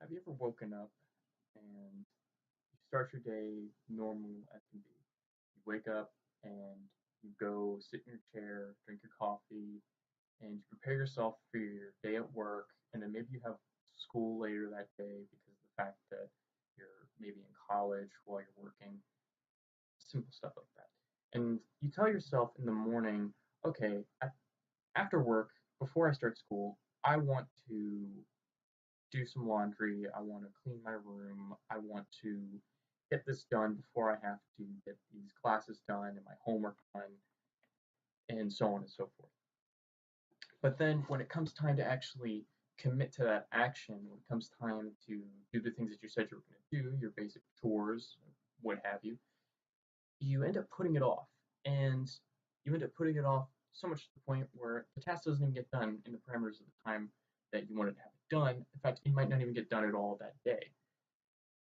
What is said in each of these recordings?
Have you ever woken up and you start your day normal as can be? You wake up and you go sit in your chair, drink your coffee, and you prepare yourself for your day at work, and then maybe you have school later that day because of the fact that you're maybe in college while you're working, simple stuff like that. And you tell yourself in the morning, okay, after work, before I start school, I want to do some laundry. I want to clean my room. I want to get this done before I have to get these classes done and my homework done, and so on and so forth. But then when it comes time to actually commit to that action, when it comes time to do the things that you said you were going to do, your basic chores, what have you, you end up putting it off. And you end up putting it off so much to the point where the task doesn't even get done in the parameters of the time that you wanted to have it done. In fact, it might not even get done at all that day.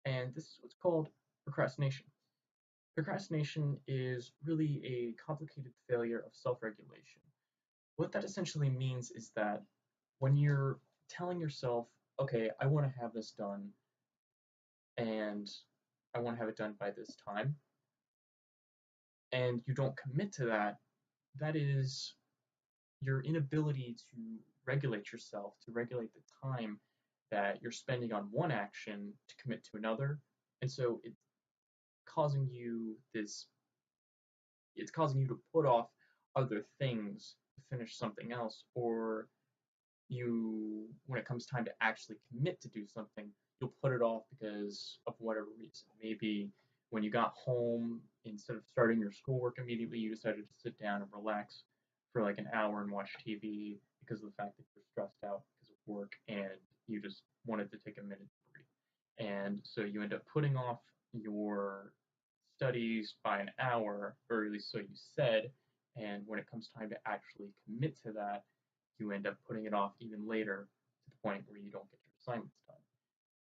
And this is what's called procrastination. Procrastination is really a complicated failure of self regulation. What that essentially means is that when you're telling yourself, okay, I want to have this done and I want to have it done by this time, and you don't commit to that, that is your inability to regulate yourself, to regulate the time that you're spending on one action to commit to another. And so causing you this it's causing you to put off other things to finish something else, or you when it comes time to actually commit to do something, you'll put it off because of whatever reason. Maybe when you got home, instead of starting your schoolwork immediately, you decided to sit down and relax for like an hour and watch TV because of the fact that you're stressed out because of work and you just wanted to take a minute to breathe. And so you end up putting off your studies by an hour, or at least so you said, and when it comes time to actually commit to that, you end up putting it off even later to the point where you don't get your assignments done.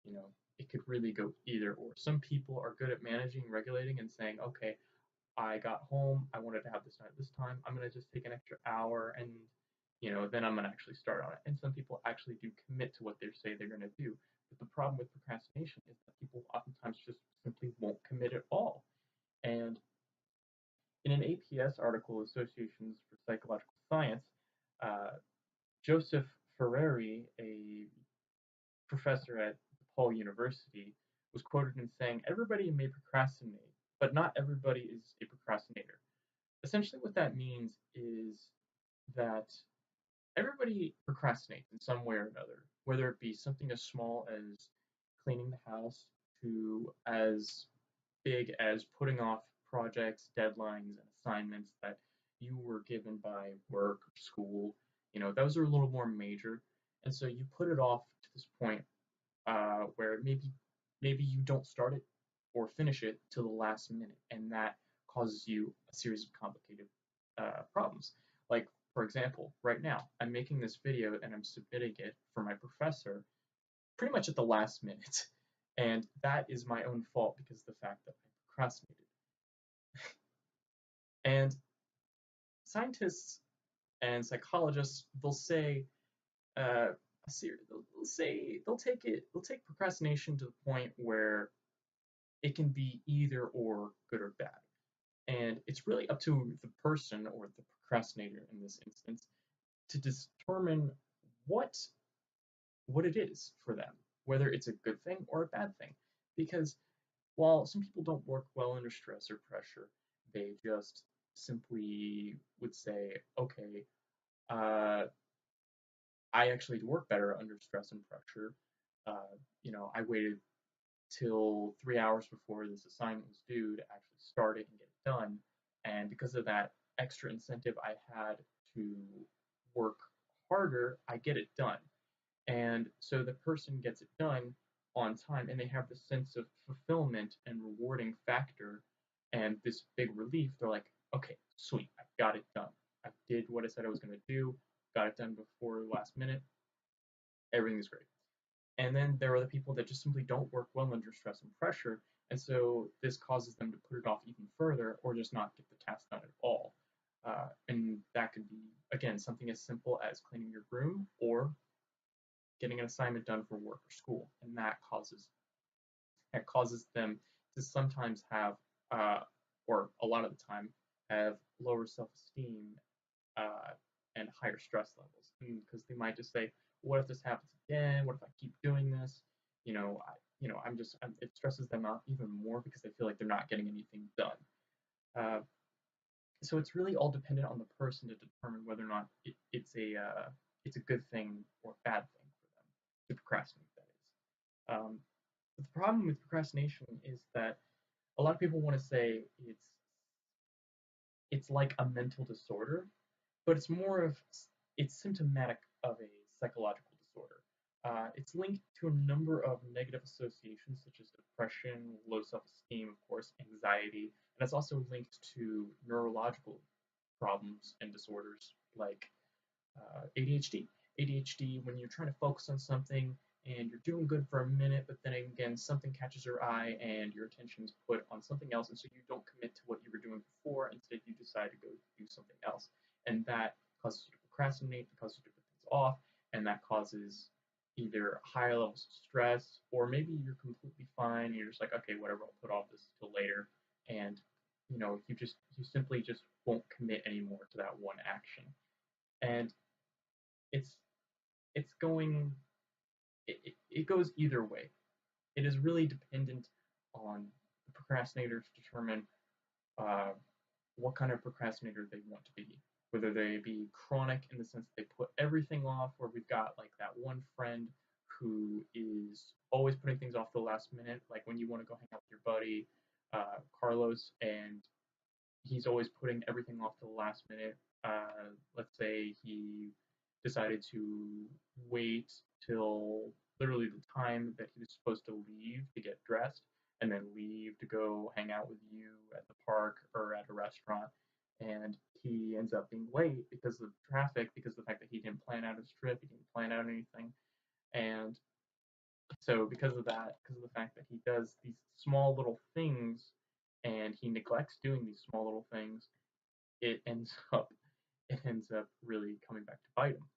You know, it could really go either or. Some people are good at managing, regulating, and saying, okay, I got home, I wanted to have this done at this time, I'm gonna just take an extra hour and then I'm gonna actually start on it. And some people actually do commit to what they say they're gonna do. But the problem with procrastination is that people oftentimes just simply won't commit at all. And in an APS article, Associations for Psychological Science, uh, Joseph Ferreri, a professor at DePaul University, was quoted in saying, "Everybody may procrastinate, but not everybody is a procrastinator." Essentially, what that means is that everybody procrastinates in some way or another, whether it be something as small as cleaning the house to as big as putting off projects, deadlines, and assignments that you were given by work or school. Those are a little more major, and so you put it off to this point where maybe you don't start it or finish it till the last minute, and that causes you a series of complicated problems. Like, for example, right now I'm making this video and I'm submitting it for my professor pretty much at the last minute, and that is my own fault because of the fact that I procrastinated. And scientists and psychologists, they'll say they'll take procrastination to the point where it can be either or, good or bad. And it's really up to the person or the procrastinator in this instance to determine what what it is for them, whether it's a good thing or a bad thing. Because while some people don't work well under stress or pressure, they just simply would say, okay, uh, I actually work better under stress and pressure. I waited till 3 hours before this assignment was due to actually start it and get it done. And because of that extra incentive I had to work harder, I get it done. And so the person gets it done on time and they have this sense of fulfillment and rewarding factor and this big relief. They're like, okay, sweet, I got it done. I did what I said I was going to do, got it done before the last minute. Everything's great. And then there are the people that just simply don't work well under stress and pressure. And so this causes them to put it off even further or just not get the task done at all. And that could be, again, something as simple as cleaning your room or getting an assignment done for work or school, and that causes them to sometimes have, uh, or a lot of the time, have lower self-esteem uh, and higher stress levels, because they might just say, "What if this happens again? What if I keep doing this?" It stresses them out even more because they feel like they're not getting anything done. Uh, so it's really all dependent on the person to determine whether or not it's a good thing or a bad thing for them to procrastinate. That is. But the problem with procrastination is that a lot of people want to say it's like a mental disorder, but it's symptomatic of a psychological disorder. It's linked to a number of negative associations such as depression, low self-esteem, of course, anxiety, and it's also linked to neurological problems and disorders like ADHD. ADHD, when you're trying to focus on something and you're doing good for a minute, but then again, something catches your eye and your attention is put on something else, and so you don't commit to what you were doing before. Instead, you decide to go do something else. And that causes you to procrastinate, that causes you to put things off, and that causes either higher levels of stress, or maybe you're completely fine and you're just like, okay, whatever, I'll put off this till later. And you simply just won't commit anymore to that one action. And it's it's going it goes either way. It is really dependent on the procrastinator to determine uh, what kind of procrastinator they want to be. Whether they be chronic in the sense that they put everything off, or we've got like that one friend who is always putting things off to the last minute, like when you want to go hang out with your buddy Carlos, and he's always putting everything off to the last minute. Let's say he decided to wait till literally the time that he was supposed to leave to get dressed and then leave to go hang out with you at the park or at a restaurant. And he ends up being late because of traffic, because of the fact that he didn't plan out his trip, he didn't plan out anything. And so, because of the fact that he does these small little things and he neglects doing these small little things, it ends up it ends up really coming back to bite him.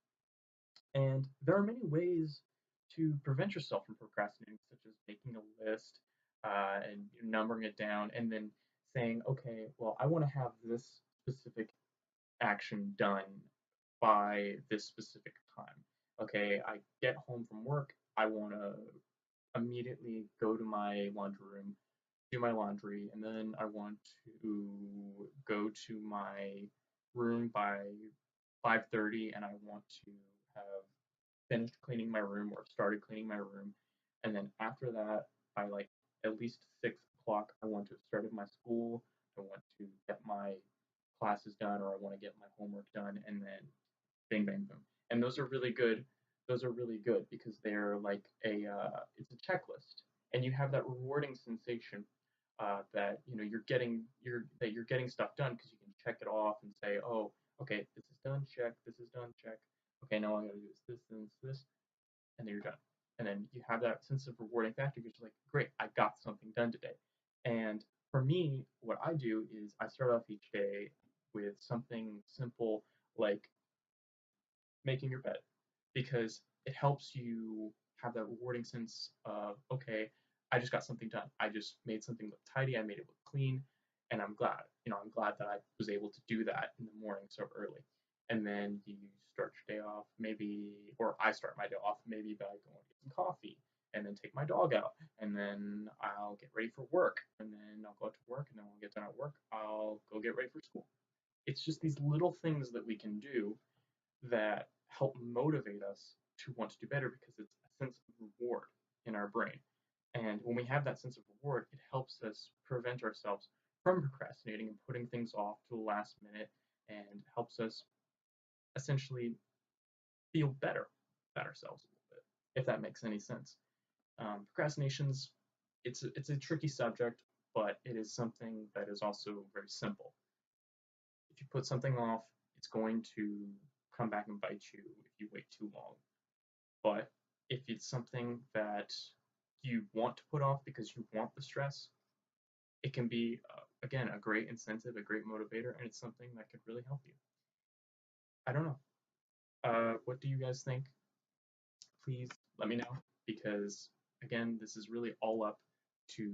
And there are many ways to prevent yourself from procrastinating, such as making a list and numbering it down, and then saying, okay, well, I want to have this specific action done by this specific time. Okay, I get home from work, I want to immediately go to my laundry room, do my laundry, and then I want to go to my room by 5:30, and I want to have finished cleaning my room or started cleaning my room, and then after that, by like at least 6 o'clock, I want to have started my school. I want to get my classes done, or I want to get my homework done, and then bing bang boom. And those are really good. Those are really good because they're like it's a checklist, and you have that rewarding sensation that you're getting stuff done because you can check it off and say, oh, okay, this is done, check, this is done, check. Okay, now I gotta do this, and then you're done. And then you have that sense of rewarding factor. You're just like, great, I got something done today. And for me, what I do is I start off each day with something simple like making your bed, because it helps you have that rewarding sense of, okay, I just got something done. I just made something look tidy. I made it look clean, and I'm glad. I'm glad that I was able to do that in the morning so early. And then you start your day off, maybe, or I start my day off maybe by going to get some coffee, and then take my dog out, and then I'll get ready for work, and then I'll go out to work, and then when I get done at work, I'll go get ready for school. It's just these little things that we can do that help motivate us to want to do better, because it's a sense of reward in our brain. And when we have that sense of reward, it helps us prevent ourselves from procrastinating and putting things off to the last minute, and helps us essentially feel better about ourselves a little bit, if that makes any sense. Procrastination's it's a tricky subject, but it is something that is also very simple. If you put something off, it's going to come back and bite you if you wait too long. But if it's something that you want to put off because you want the stress, it can be, again, a great incentive, a great motivator, and it's something that could really help you. I don't know. What do you guys think? please let me know, because again, this is really all up to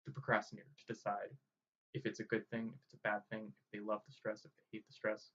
the procrastinator to decide if it's a good thing, if it's a bad thing, if they love the stress, if they hate the stress.